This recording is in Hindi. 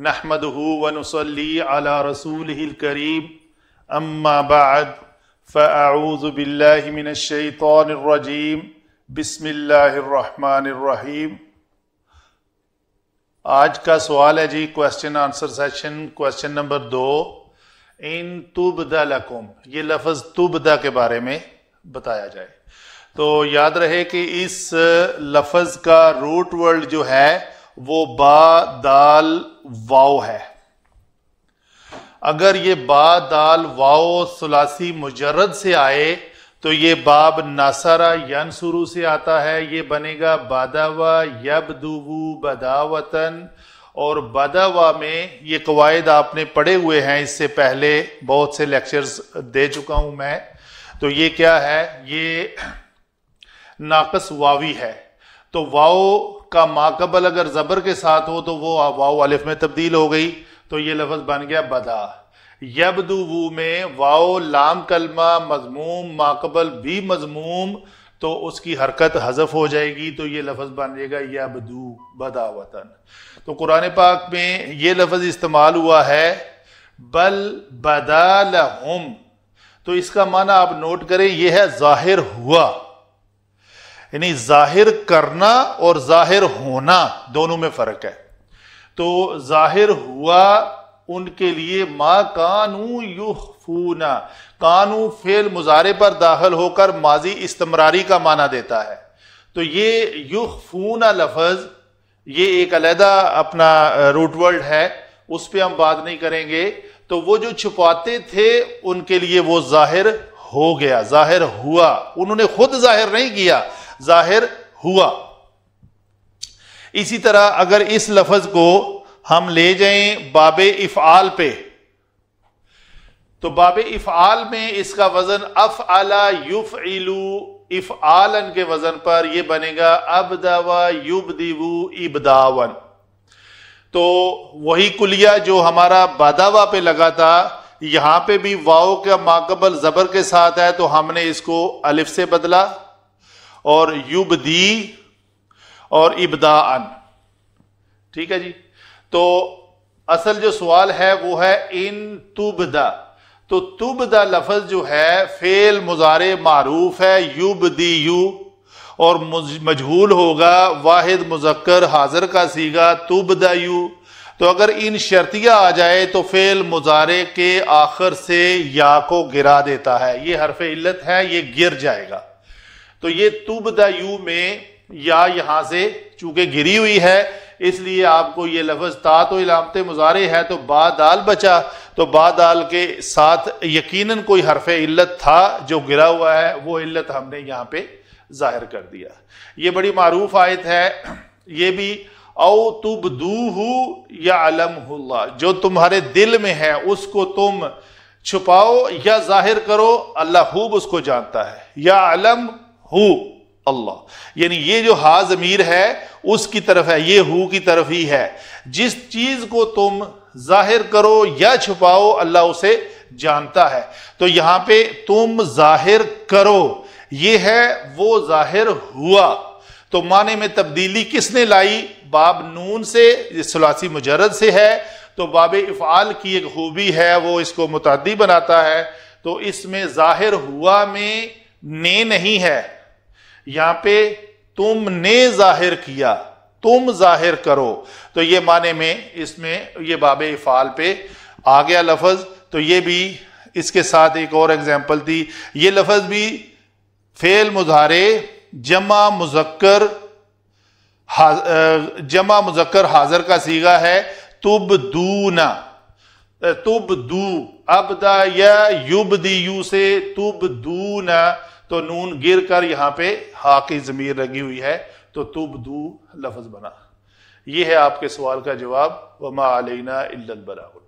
नहमदुहु व नुसल्ली अला रसूलिहिल करीम अम्मा बाद फ़अऊज़ु बिल्लाहि मिनश शैतानिर रजीम बिस्मिल्लाहिर रहमानिर रहीम। आज का सवाल है जी, question answer session, question number 2। इन तुबदा लकुम, ये लफ्ज़ तुबदा के बारे में बताया जाए। तो याद रहे कि इस लफ्ज़ का रूट वर्ड जो है वो बा दाल वाव है। अगर ये बा दाल वाव सुलासी मुजर्रद से आए तो ये बाब नासरा यनसुरु से आता है, ये बनेगा बदावा यबदुवु बदावतन। और बदावा में ये कवायद आपने पढ़े हुए हैं, इससे पहले बहुत से लेक्चर्स दे चुका हूं मैं। तो ये क्या है, ये नाकस वावी है। तो वाव का माकबल अगर जबर के साथ हो तो वो वाव अलिफ में तब्दील हो गई, तो ये लफ्ज बन गया बदा। यबदुवु में वाव लाम कलमा मजमूम, माकबल भी मजमूम, तो उसकी हरकत हजफ हो जाएगी, तो ये लफ्ज बन जाएगा यबदू बदावतन। तो कुरान पाक में ये लफ्ज इस्तेमाल हुआ है बल बदालहुम। तो इसका माना आप नोट करें, यह है जाहिर हुआ, यानी जाहिर करना और जाहिर होना दोनों में फर्क है। तो जाहिर हुआ उनके लिए मा कानू युखफूना, कानू फेल मुजारे पर दाखिल होकर माजी इस्तमरारी का माना देता है। तो ये युखफूना लफ्ज ये एक अलहदा अपना रूट वर्ड है, उस पर हम बात नहीं करेंगे। तो वो जो छुपाते थे उनके लिए वो जाहिर हो गया, जाहिर हुआ। उन्होंने खुद जाहिर नहीं किया, जाहिर हुआ। इसी तरह अगर इस लफ्ज को हम ले जाएं बाबे इफ़आल पे, तो बाबे इफ़आल में इसका वजन अफ़अला युफ़इलु इफ़आलन के वजन पर यह बनेगा अबदावा युबदिवु इबदावन। तो वही कुलिया जो हमारा बदावा पे लगा था, यहां पे भी वाव का माकबल जबर के साथ है, तो हमने इसको अलिफ से बदला और युबदी और इब्दाअन। ठीक है जी। तो असल जो सवाल है वो है इन तुबदा। तो तुबदा लफ्ज जो है फेल मुजारे मारूफ है, युबदी यू, और मजहूल होगा वाहिद मुजक्कर हाजिर का सीगा तुबदा यू। तो अगर इन शर्तिया आ जाए तो फेल मुजारे के आखिर से या को गिरा देता है, ये हरफ इल्लत है, ये गिर जाएगा। तो ये तुबदा यू में या यहां से चूंकि गिरी हुई है, इसलिए आपको ये लफ्ज ता तो इलामते मुजारे है, तो बा दाल बचा, तो बा दाल के साथ यकीनन कोई हरफ इल्लत था जो गिरा हुआ है, वो इल्लत हमने यहां पे जाहिर कर दिया। ये बड़ी मारूफ आयत है। ये भी औ तुबदूहु यअलमुहुल्लाह, जो तुम्हारे दिल में है उसको तुम छुपाओ या जाहिर करो, अल्लाह खूब उसको जानता है। यअलम हु अल्लाह, यानी ये जो हा ज़मीर है उसकी तरफ है, ये हु की तरफ ही है। जिस चीज को तुम जाहिर करो या छुपाओ अल्लाह उसे जानता है। तो यहां पे तुम जाहिर करो, ये है वो जाहिर हुआ। तो माने में तब्दीली किसने लाई? बाब नून से, सुलासी मुजर्रद से है। तो बाब इफ़आल की एक खूबी है, वो इसको मुतअद्दी बनाता है। तो इसमें जाहिर हुआ में ने नहीं है, यहां पे तुमने जाहिर किया, तुम जाहिर करो। तो ये माने में इसमें ये बाब इफ़आल पे आ गया लफ्ज। तो ये भी इसके साथ एक और एग्जाम्पल थी। ये लफ्ज भी फेल मुजारे जमा मुजक्कर हाजिर का सीगा है, तुबदूना, तुबदू अबदा या युबदियू से तुबदूना, तो नून गिर कर यहां पे हा की जमीर लगी हुई है, तो तुबदू लफ्ज बना। यह है आपके सवाल का जवाब। वमा अलैना इल्लल बलाग।